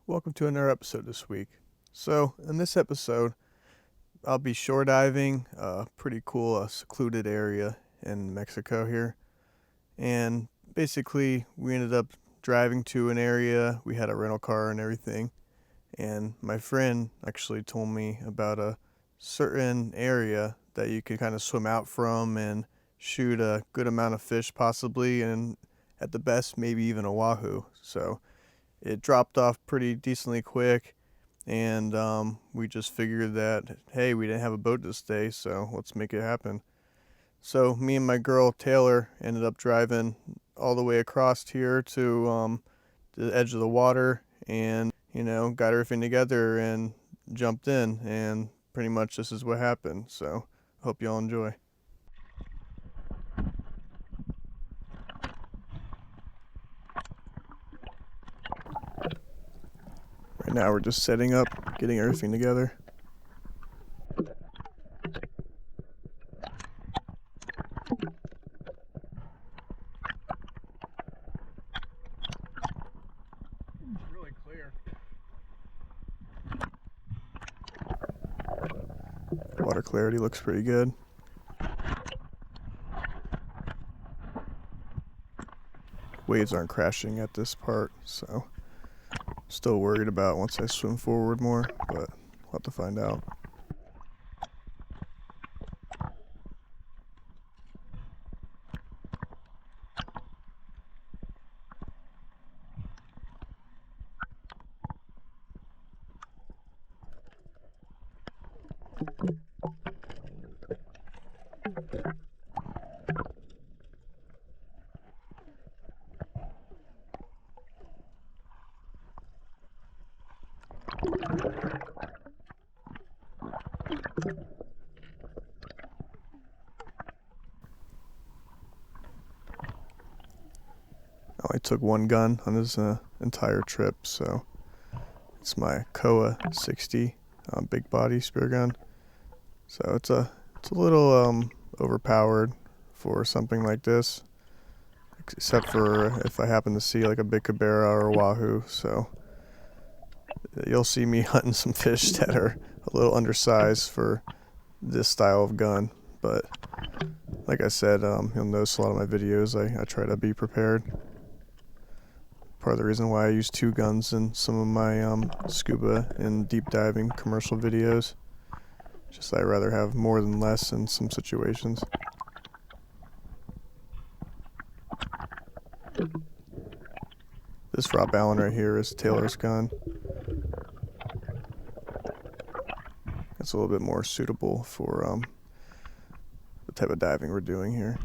Welcome to another episode this week. So, in this episode, I'll be shore diving, a pretty cool secluded area in Mexico here. And basically, we ended up driving to an area, we had a rental car and everything. And my friend actually told me about a certain area that you could kind of swim out from and shoot a good amount of fish possibly, and at the best, maybe even a wahoo. So, it dropped off pretty decently quick, and we just figured that, hey, we didn't have a boat this day, so let's make it happen. So me and my girl Taylor ended up driving all the way across here to the edge of the water, and got everything together and jumped in, and pretty much this is what happened. So hope y'all enjoy. Right now we're just setting up, getting everything together. It's really clear. Water clarity looks pretty good. Waves aren't crashing at this part, so still worried about once I swim forward more, but we'll have to find out. I only took one gun on this entire trip, so it's my Koa 60 big body spear gun. So it's a little overpowered for something like this, except for if I happen to see like a big cabera or a wahoo. So you'll see me hunting some fish that are a little undersized for this style of gun, but like I said, you'll notice a lot of my videos I try to be prepared. Part of the reason why I use two guns in some of my scuba and deep diving commercial videos. Just I'd rather have more than less in some situations. This Rob Allen right here is Taylor's gun. It's a little bit more suitable for the type of diving we're doing here.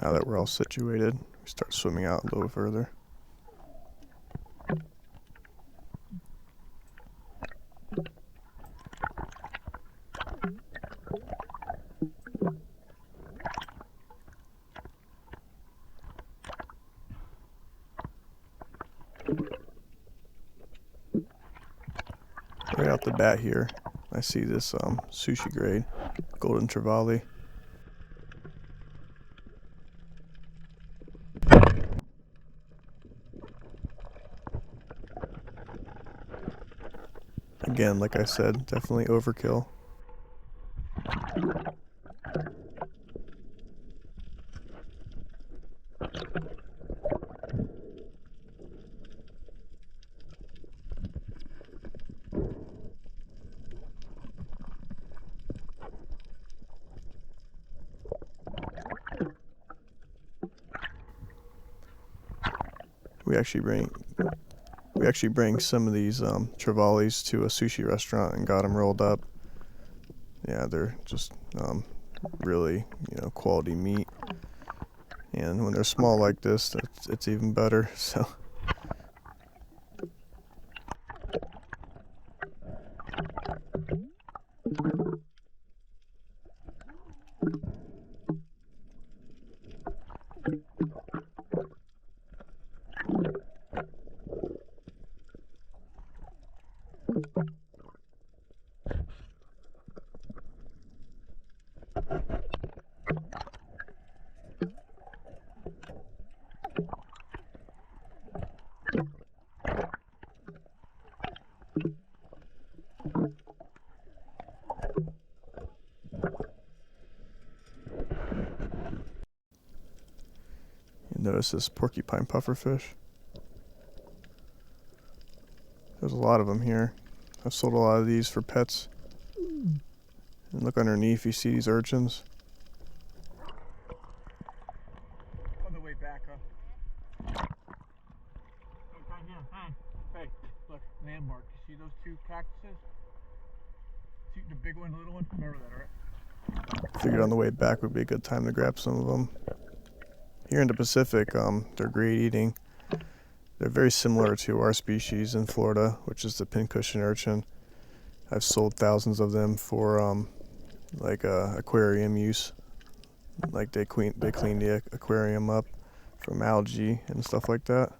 Now that we're all situated, we start swimming out a little further. Right out the bat here, I see this sushi grade, golden Trevally. Again, like I said, definitely overkill. We actually bring some of these Trevallies to a sushi restaurant and got them rolled up. Yeah, they're just really, quality meat. And when they're small like this, it's even better. So. You notice this porcupine pufferfish? There's a lot of them here. I've sold a lot of these for pets. And look underneath, you see these urchins. On the way back, huh? Look right here. Hey, look, landmark. You see those two cactuses? See the big one, the little one? Remember that, right? Figured on the way back would be a good time to grab some of them. Here in the Pacific, they're great eating. They're very similar to our species in Florida, which is the pincushion urchin. I've sold thousands of them for aquarium use. Like they clean the aquarium up from algae and stuff like that.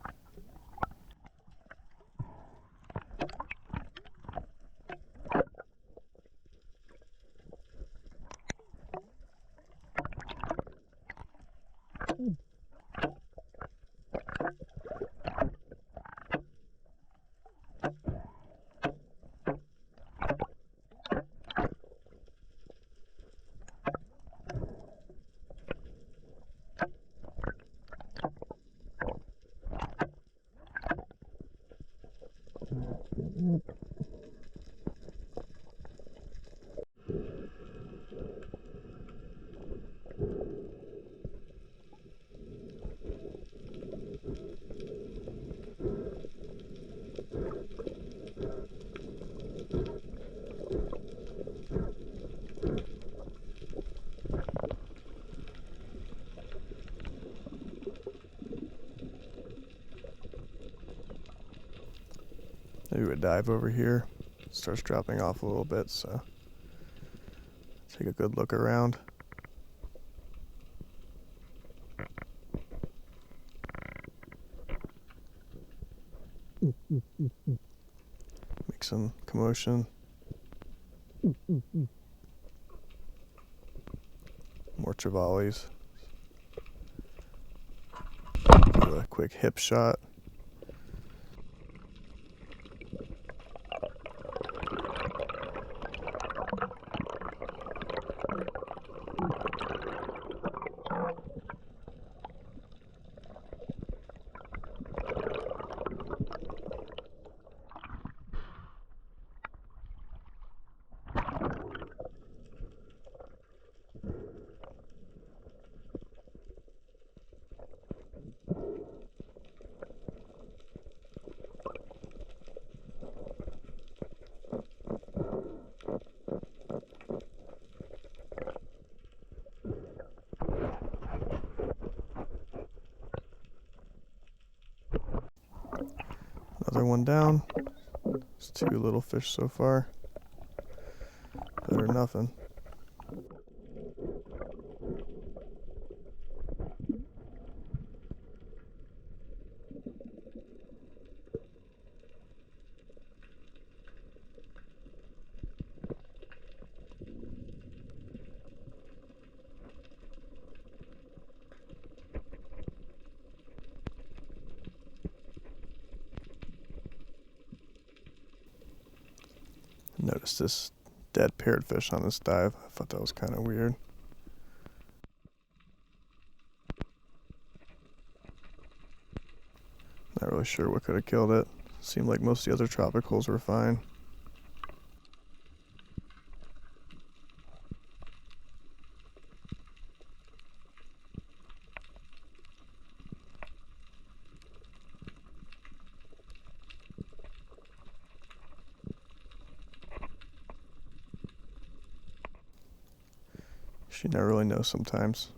Maybe we dive over here. It starts dropping off a little bit, so take a good look around. Make some commotion. More Trevallies. Do a quick hip shot. Another one down. It's 2 little fish so far. Better than nothing. Noticed this dead parrotfish on this dive. I thought that was kind of weird. Not really sure what could have killed it. Seemed like most of the other tropicals were fine. You never really know sometimes.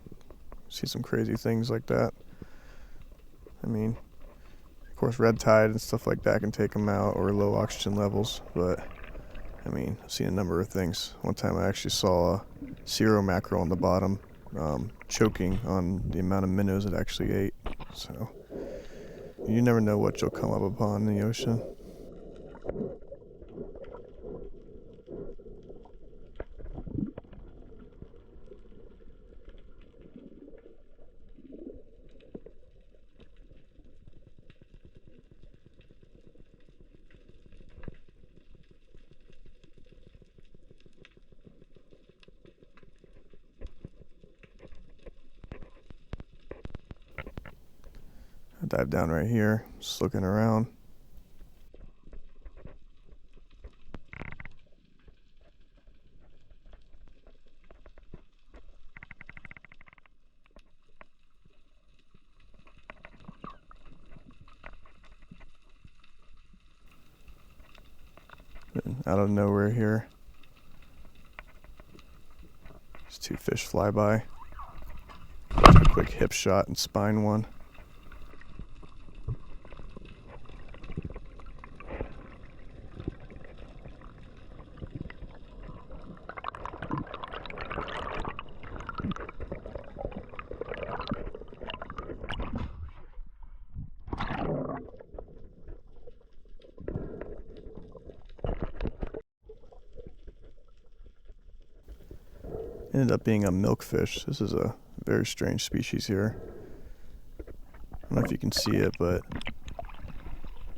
See some crazy things like that. I mean, of course, red tide and stuff like that can take them out, or low oxygen levels, but I mean, I've seen a number of things. One time I actually saw a zero mackerel on the bottom, choking on the amount of minnows it actually ate. So, you never know what you'll come up upon in the ocean. I dive down right here, just looking around. And out of nowhere here, these two fish fly by. Just a quick hip shot and spine one. Ended up being a milkfish. This is a very strange species here. I don't know if you can see it, but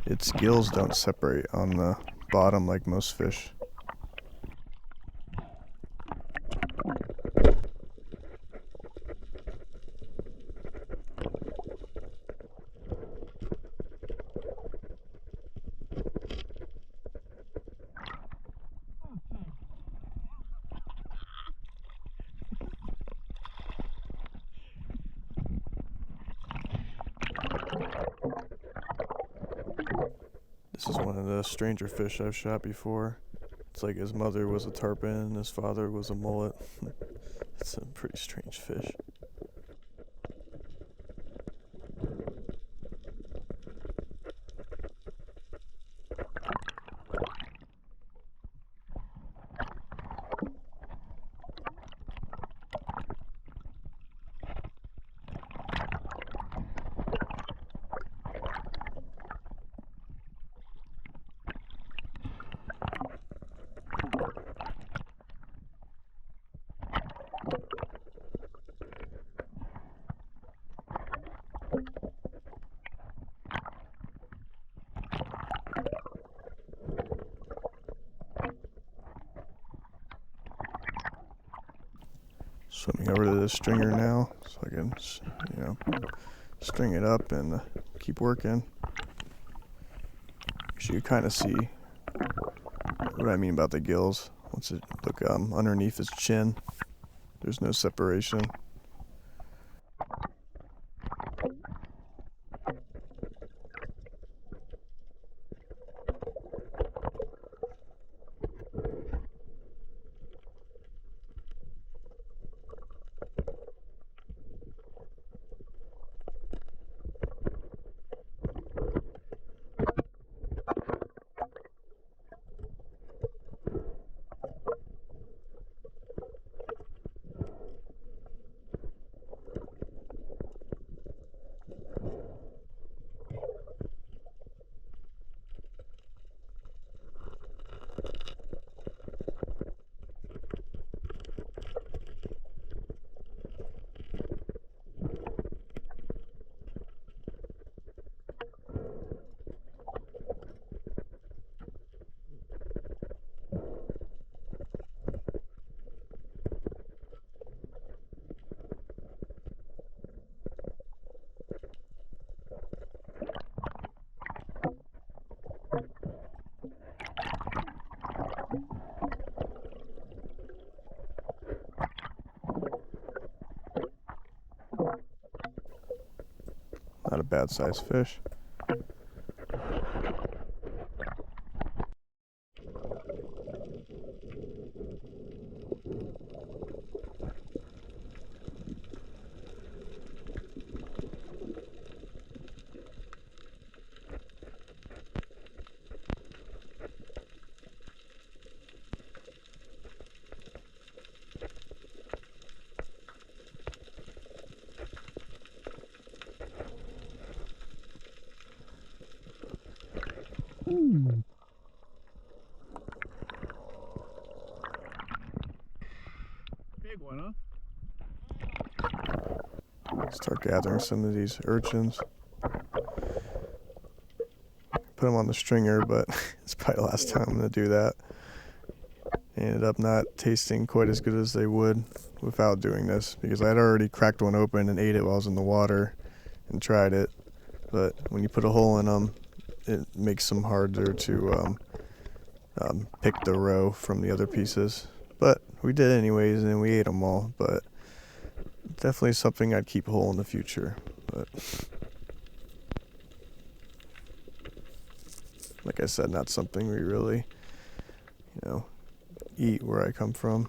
its gills don't separate on the bottom like most fish. This is one of the stranger fish I've shot before. It's like his mother was a tarpon and his father was a mullet. It's a pretty strange fish. Swimming over to this stringer now so I can, string it up and keep working. So you kind of see what I mean about the gills. Once it look underneath his chin, there's no separation. Not a bad sized fish. Big one, huh? Start gathering some of these urchins. Put them on the stringer, but it's probably the last time I'm going to do that. Ended up not tasting quite as good as they would without doing this, because I had already cracked one open and ate it while I was in the water and tried it. But when you put a hole in them, it makes them harder to pick the roe from the other pieces. But we did anyways, and we ate them all. But definitely something I'd keep whole in the future. But like I said, not something we really, eat where I come from.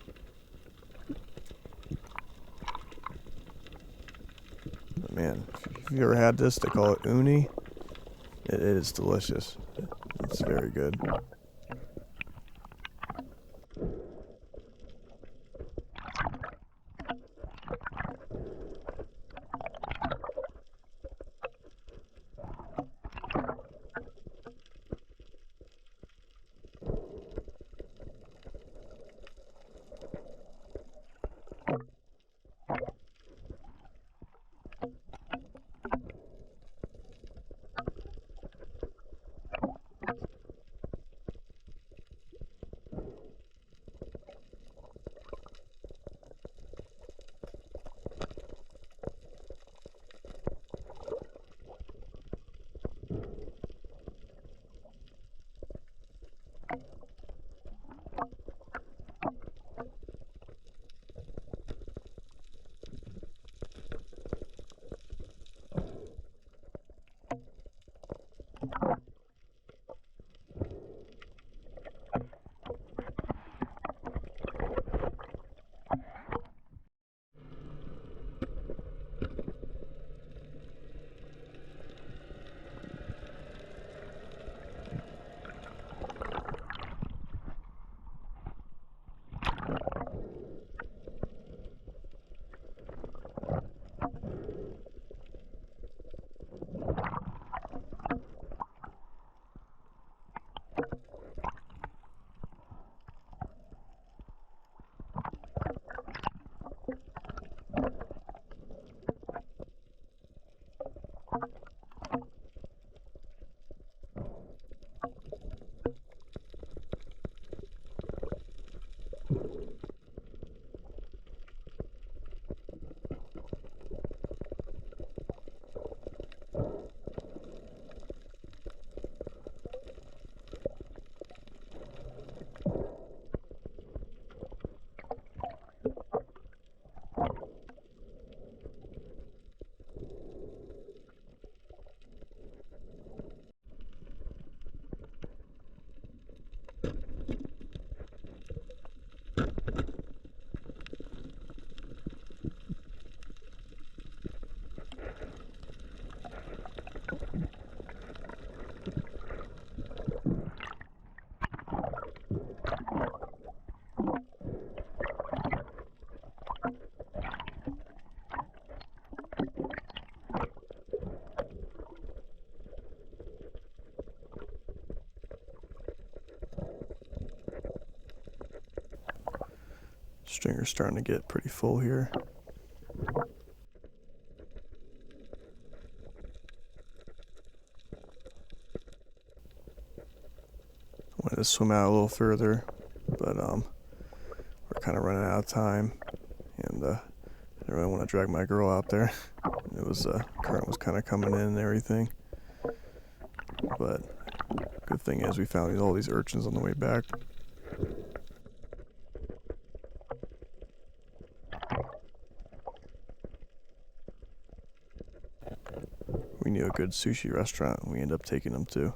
But man, if you ever had this, they call it uni. It is delicious. It's very good. Stringer's starting to get pretty full here. Wanted to swim out a little further, but we're kind of running out of time, and I didn't really want to drag my girl out there. It was current was kind of coming in and everything, but good thing is we found all these urchins on the way back. We knew a good sushi restaurant we ended up taking them to.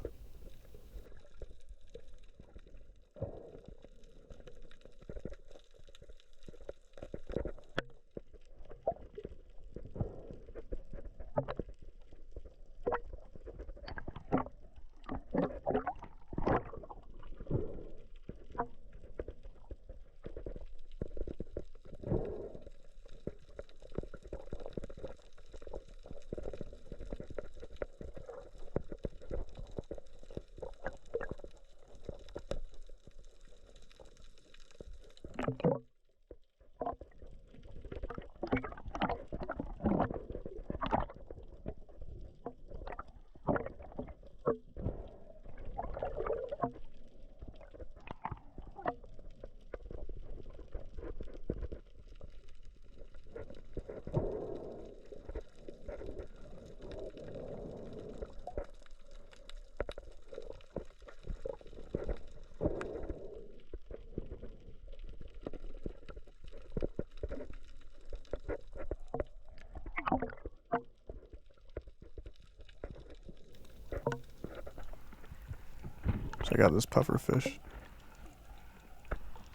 Check out this pufferfish. It's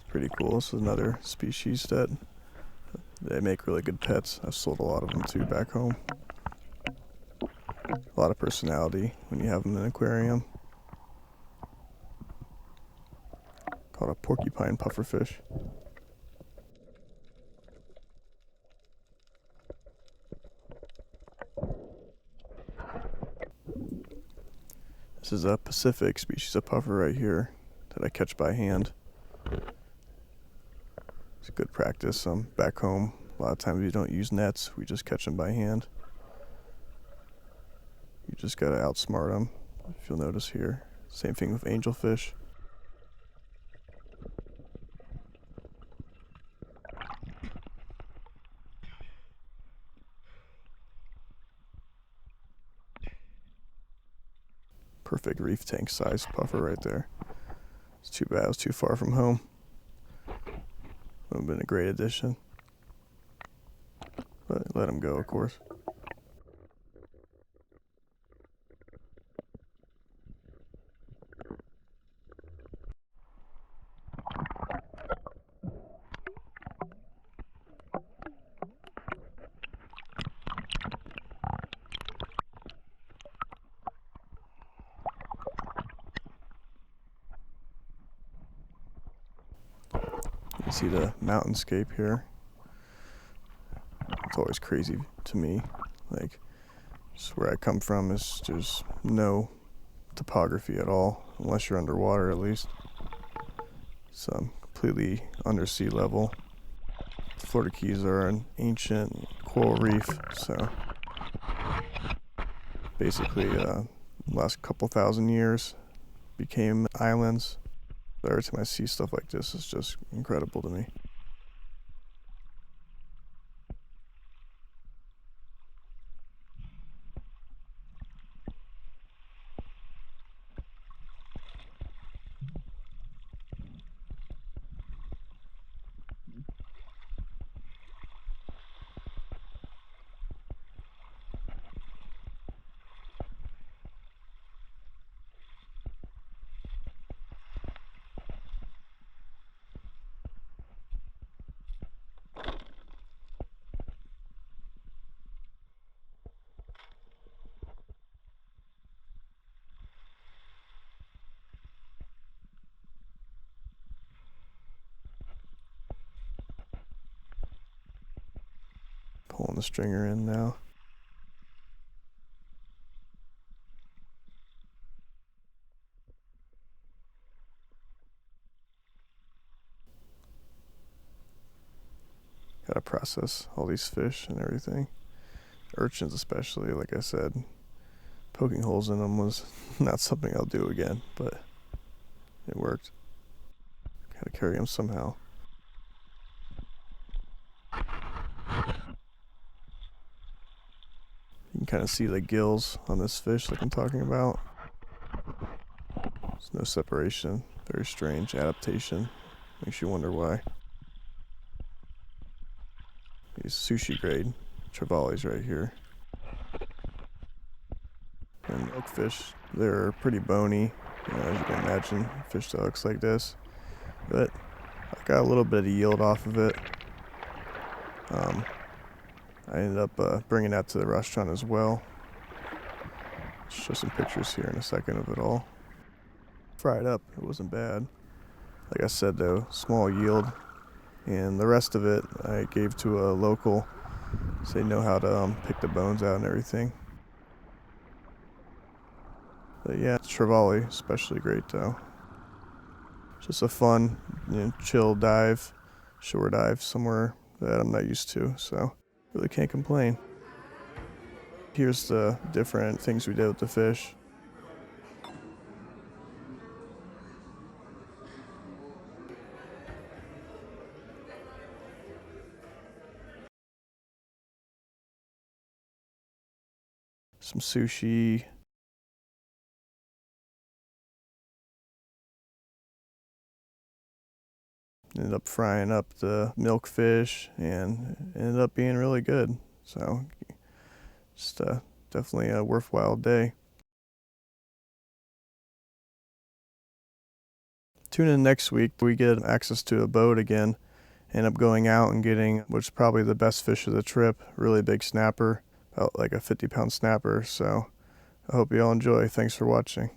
pretty cool. This is another species that they make really good pets. I've sold a lot of them too back home. A lot of personality when you have them in an aquarium. Called a porcupine pufferfish. This is a Pacific species of puffer right here that I catch by hand. It's a good practice. Back home, a lot of times we don't use nets. We just catch them by hand. You just gotta outsmart them, if you'll notice here. Same thing with angelfish. Perfect reef tank size puffer right there. It's too bad it was too far from home. Would have been a great addition. But let him go, of course. You see the mountainscape here. It's always crazy to me. Like, just where I come from is there's no topography at all, unless you're underwater at least. It's completely under sea level. The Florida Keys are an ancient coral reef, so basically last couple thousand years became islands. Every time I see stuff like this, it's just incredible to me. Pulling the stringer in now. Gotta process all these fish and everything. Urchins especially, like I said. Poking holes in them was not something I'll do again, but it worked. Gotta carry them somehow. You can kind of see the gills on this fish like I'm talking about. There's no separation. Very strange adaptation. Makes you wonder why. These sushi grade Trevallies right here. And milkfish, they're pretty bony, as you can imagine, fish that looks like this. But I got a little bit of yield off of it. I ended up bringing that to the restaurant as well. Show some pictures here in a second of it all. Fried up, it wasn't bad. Like I said though, small yield. And the rest of it I gave to a local, so they know how to pick the bones out and everything. But yeah, Trevally, especially great though. Just a fun, chill dive, shore dive somewhere that I'm not used to, so really can't complain. Here's the different things we did with the fish. Some sushi. Ended up frying up the milkfish and ended up being really good. So just definitely a worthwhile day. Tune in next week. We get access to a boat again. End up going out and getting, which is probably the best fish of the trip, really big snapper, about like a 50-pound snapper. So I hope you all enjoy. Thanks for watching.